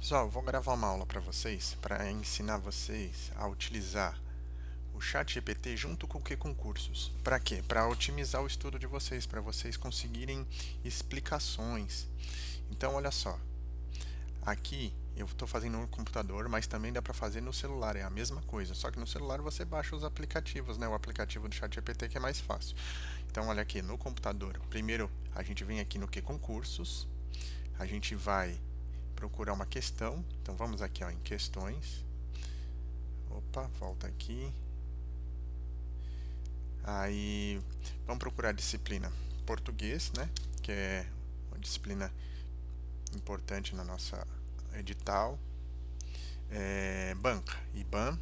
Pessoal, eu vou gravar uma aula para vocês, para ensinar vocês a utilizar o ChatGPT junto com o que concursos. Para quê? Para otimizar o estudo de vocês, para vocês conseguirem explicações. Então, olha só, aqui eu estou fazendo no computador, mas também dá para fazer no celular, é a mesma coisa. Só que no celular você baixa os aplicativos, né? O aplicativo do ChatGPT que é mais fácil. Então, olha aqui, no computador, primeiro a gente vem aqui no que concursos, a gente vai procurar uma questão. Então vamos aqui ó, em questões. Opa, volta aqui. Aí vamos procurar a disciplina português, né? Que é uma disciplina importante na nossa edital. Banca, IBAN.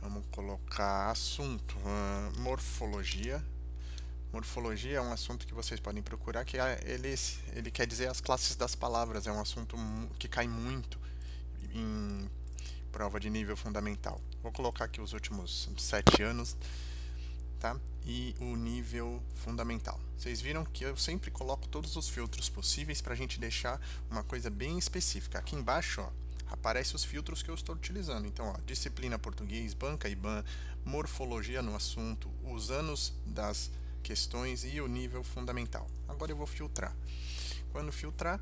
Vamos colocar assunto, morfologia. Morfologia é um assunto que vocês podem procurar, que ele quer dizer as classes das palavras. É um assunto que cai muito em prova de nível fundamental. Vou colocar aqui os últimos 7 anos, tá? E o nível fundamental. Vocês viram que eu sempre coloco todos os filtros possíveis para a gente deixar uma coisa bem específica. Aqui embaixo, ó, aparece os filtros que eu estou utilizando. Então, ó, disciplina português, banca IBAN, morfologia no assunto, os anos das questões e o nível fundamental. Agora eu vou filtrar. Quando filtrar,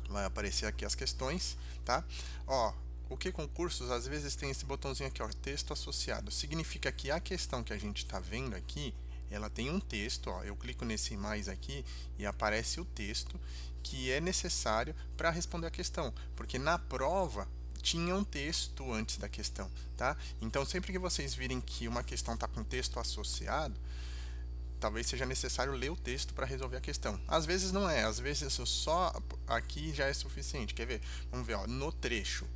vai aparecer aqui as questões, tá? Ó, o que concursos às vezes tem esse botãozinho aqui, ó, texto associado. Significa que a questão que a gente está vendo aqui, ela tem um texto, ó. Eu clico nesse mais aqui e aparece o texto que é necessário para responder a questão, porque na prova tinha um texto antes da questão, tá? Então sempre que vocês virem que uma questão está com texto associado, talvez seja necessário ler o texto para resolver a questão. Às vezes não é, às vezes só aqui já é suficiente. Quer ver? Vamos ver, ó, no trecho.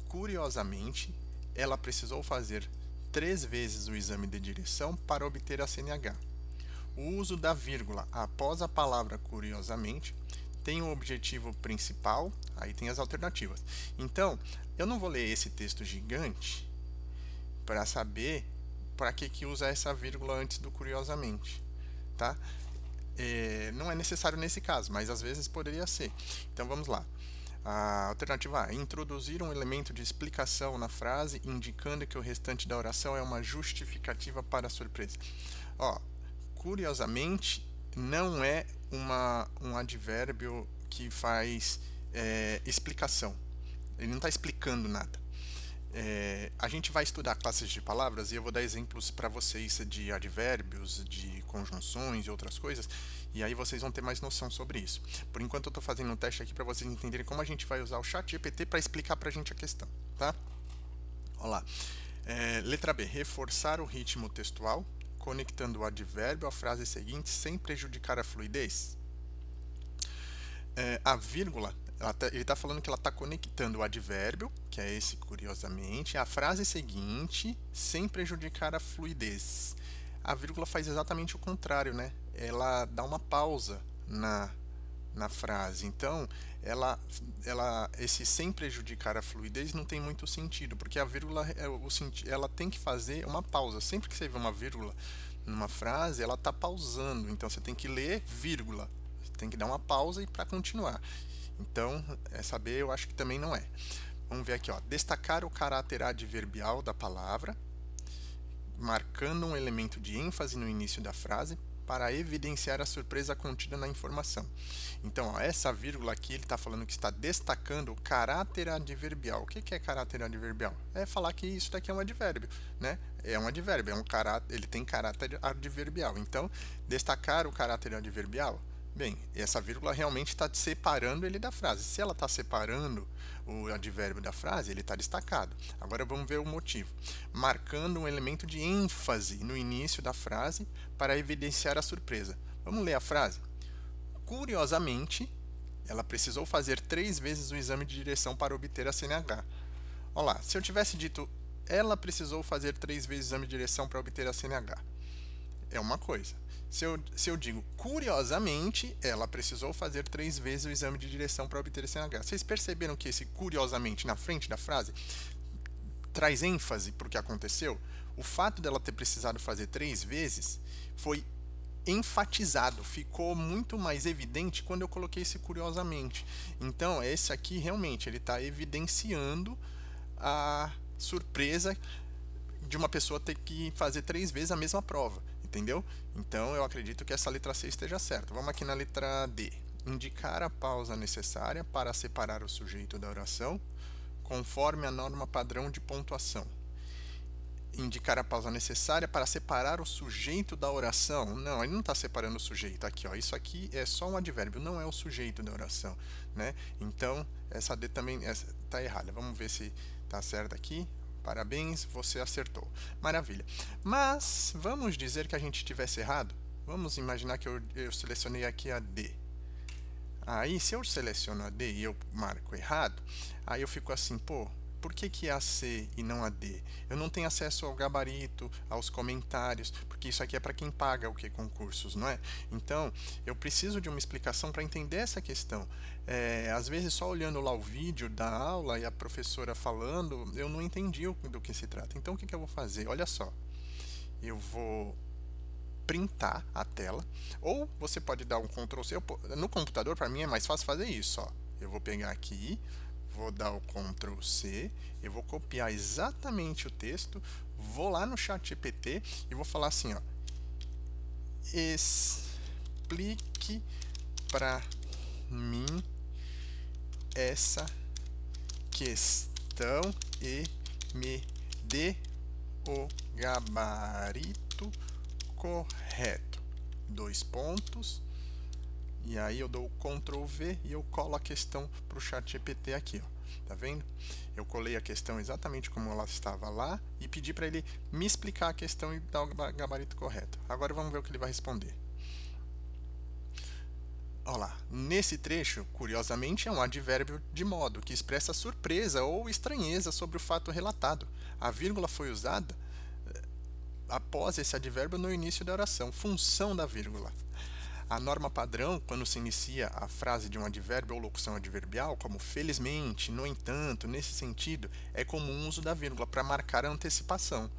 Curiosamente, ela precisou fazer 3 vezes o exame de direção para obter a CNH. O uso da vírgula após a palavra curiosamente tem o objetivo principal, aí tem as alternativas. Então, eu não vou ler esse texto gigante para saber para que usa essa vírgula antes do curiosamente, tá? Não é necessário nesse caso, mas às vezes poderia ser. Então vamos lá. A alternativa A, introduzir um elemento de explicação na frase, indicando que o restante da oração é uma justificativa para a surpresa. Ó, curiosamente, não é um advérbio que faz explicação. Ele não está explicando nada. A gente vai estudar classes de palavras e eu vou dar exemplos para vocês de advérbios, de conjunções e outras coisas, e aí vocês vão ter mais noção sobre isso. Por enquanto eu estou fazendo um teste aqui para vocês entenderem como a gente vai usar o ChatGPT para explicar para a gente a questão, tá? Olha lá. Letra B, reforçar o ritmo textual, conectando o advérbio à frase seguinte sem prejudicar a fluidez. A vírgula, ele está falando que ela está conectando o advérbio, que é esse curiosamente, a frase seguinte, sem prejudicar a fluidez. A vírgula faz exatamente o contrário, né? Ela dá uma pausa na frase. Então, esse sem prejudicar a fluidez não tem muito sentido, porque a vírgula, ela tem que fazer uma pausa. Sempre que você vê uma vírgula numa frase, ela está pausando. Então, você tem que ler vírgula. Tem que dar uma pausa e para continuar. Então, essa B eu acho que também não é. Vamos ver aqui, ó. Destacar o caráter adverbial da palavra, marcando um elemento de ênfase no início da frase para evidenciar a surpresa contida na informação. Então, ó, essa vírgula aqui ele está falando que está destacando o caráter adverbial. O que é caráter adverbial? É falar que isso daqui é um advérbio, né? É um advérbio, ele tem caráter adverbial. Então, destacar o caráter adverbial. Bem, essa vírgula realmente está separando ele da frase. Se ela está separando o advérbio da frase, ele está destacado. Agora vamos ver o motivo. Marcando um elemento de ênfase no início da frase para evidenciar a surpresa. Vamos ler a frase? Curiosamente, ela precisou fazer 3 vezes o exame de direção para obter a CNH. Olha lá, se eu tivesse dito ela precisou fazer 3 vezes o exame de direção para obter a CNH, é uma coisa. Se eu digo curiosamente, ela precisou fazer 3 vezes o exame de direção para obter esse CNH. Vocês perceberam que esse curiosamente na frente da frase traz ênfase para o que aconteceu? O fato dela ter precisado fazer 3 vezes foi enfatizado, ficou muito mais evidente quando eu coloquei esse curiosamente. Então, esse aqui realmente ele está evidenciando a surpresa de uma pessoa ter que fazer 3 vezes a mesma prova, entendeu? Então, eu acredito que essa letra C esteja certa. Vamos aqui na letra D. Indicar a pausa necessária para separar o sujeito da oração, conforme a norma padrão de pontuação. Indicar a pausa necessária para separar o sujeito da oração. Não, ele não está separando o sujeito. Aqui, ó, isso aqui é só um advérbio, não é o sujeito da oração, né? Então, essa D também está errada. Vamos ver se está certo aqui. Parabéns, você acertou. Maravilha. Mas, vamos dizer que a gente tivesse errado? Vamos imaginar que eu selecionei aqui a D. Aí, se eu seleciono a D e eu marco errado, aí eu fico assim, pô, por que é a C e não a D? Eu não tenho acesso ao gabarito, aos comentários, porque isso aqui é para quem paga o que concursos, não é? Então, eu preciso de uma explicação para entender essa questão. Às vezes, só olhando lá o vídeo da aula e a professora falando, eu não entendi do que se trata. Então, o que eu vou fazer? Olha só, eu vou printar a tela, ou você pode dar um Ctrl C. No computador, para mim, é mais fácil fazer isso, ó. Eu vou pegar aqui, vou dar o Ctrl C, eu vou copiar exatamente o texto, vou lá no ChatGPT e vou falar assim, ó, explique para mim essa questão e me dê o gabarito correto. 2 pontos. E aí eu dou o Ctrl V e eu colo a questão para o ChatGPT aqui, ó. Tá vendo? Eu colei a questão exatamente como ela estava lá e pedi para ele me explicar a questão e dar o gabarito correto. Agora vamos ver o que ele vai responder. Olha lá, nesse trecho, curiosamente, é um advérbio de modo que expressa surpresa ou estranheza sobre o fato relatado. A vírgula foi usada após esse advérbio no início da oração, função da vírgula. A norma padrão, quando se inicia a frase de um advérbio ou locução adverbial, como felizmente, no entanto, nesse sentido, é comum o uso da vírgula para marcar a antecipação,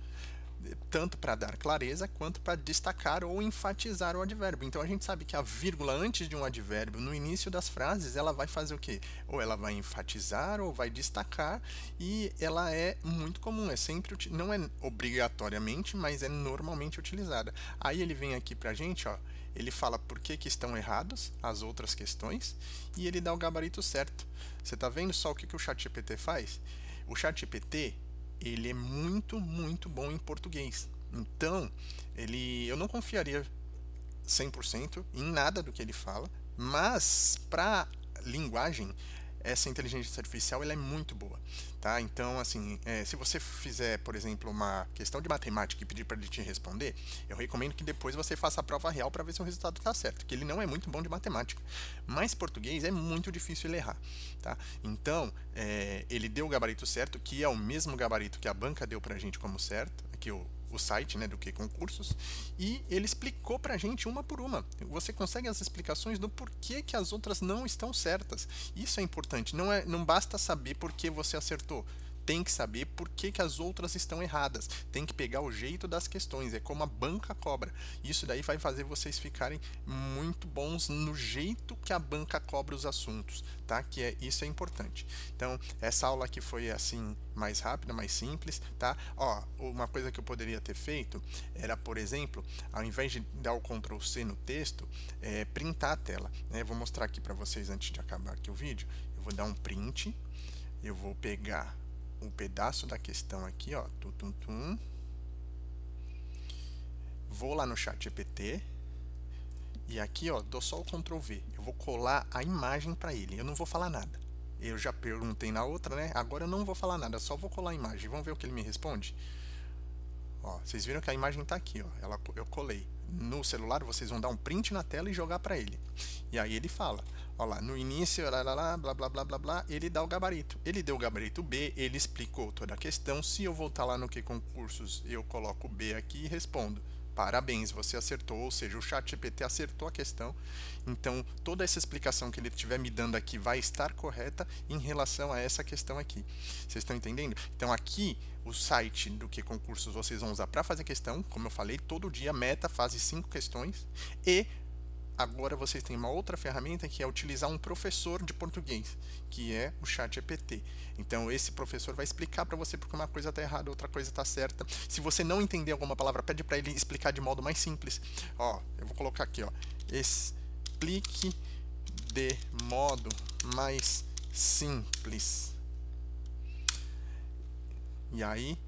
tanto para dar clareza quanto para destacar ou enfatizar o advérbio. Então a gente sabe que a vírgula antes de um advérbio, no início das frases, ela vai fazer o quê? Ou ela vai enfatizar ou vai destacar, e ela é muito comum, é sempre, não é obrigatoriamente, mas é normalmente utilizada. Aí ele vem aqui para a gente, ó, ele fala por que estão errados as outras questões e ele dá o gabarito certo. Você está vendo só o que o ChatGPT faz? O ChatGPT, ele é muito, muito bom em português. Então, eu não confiaria 100% em nada do que ele fala, mas para linguagem, essa inteligência artificial ela é muito boa, tá? Então, assim, se você fizer, por exemplo, uma questão de matemática e pedir para ele te responder, eu recomendo que depois você faça a prova real para ver se o resultado está certo, porque ele não é muito bom de matemática, mas português é muito difícil ele errar, tá? Então, ele deu o gabarito certo, que é o mesmo gabarito que a banca deu para a gente como certo, aqui o site, né, do que concursos, e ele explicou pra gente uma por uma. Você consegue as explicações do porquê que as outras não estão certas. Isso é importante, não basta saber por que você acertou. Tem que saber por que as outras estão erradas. Tem que pegar o jeito das questões. É como a banca cobra. Isso daí vai fazer vocês ficarem muito bons no jeito que a banca cobra os assuntos, tá? Isso é importante. Então, essa aula aqui foi assim mais rápida, mais simples, tá? Ó, uma coisa que eu poderia ter feito era, por exemplo, ao invés de dar o Ctrl C no texto, printar a tela, né? Eu vou mostrar aqui para vocês antes de acabar aqui o vídeo. Eu vou dar um print. Eu vou pegar um pedaço da questão aqui, ó, vou lá no ChatGPT e aqui, ó, dou só o Ctrl V. Eu vou colar a imagem para ele. Eu não vou falar nada. Eu já perguntei na outra, né? Agora eu não vou falar nada, só vou colar a imagem. Vamos ver o que ele me responde. Ó, vocês viram que a imagem está aqui, ó. Eu colei. No celular vocês vão dar um print na tela e jogar para ele. E aí ele fala, ó lá, no início, blá blá blá blá blá, ele dá o gabarito. Ele deu o gabarito B, ele explicou toda a questão. Se eu voltar lá no que concursos, eu coloco o B aqui e respondo. parabéns, você acertou, ou seja, o ChatGPT acertou a questão, então toda essa explicação que ele estiver me dando aqui vai estar correta em relação a essa questão aqui. Vocês estão entendendo? Então aqui, o site do Que Concursos vocês vão usar para fazer questão, como eu falei, todo dia, meta, fase 5 questões, e agora vocês têm uma outra ferramenta que é utilizar um professor de português, que é o ChatGPT. Então esse professor vai explicar para você porque uma coisa está errada, outra coisa está certa. Se você não entender alguma palavra, pede para ele explicar de modo mais simples. Ó, eu vou colocar aqui, ó, explique de modo mais simples. E aí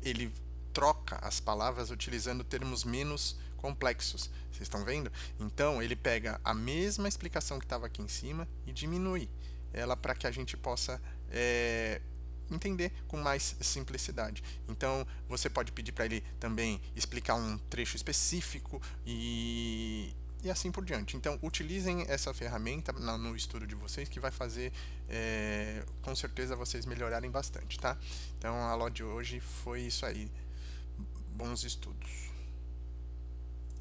ele troca as palavras utilizando termos menos complexos. Vocês estão vendo? Então ele pega a mesma explicação que estava aqui em cima e diminui ela para que a gente possa entender com mais simplicidade. Então você pode pedir para ele também explicar um trecho específico e assim por diante. Então utilizem essa ferramenta no estudo de vocês que vai fazer com certeza vocês melhorarem bastante, tá? Então a aula de hoje foi isso aí. Bons estudos.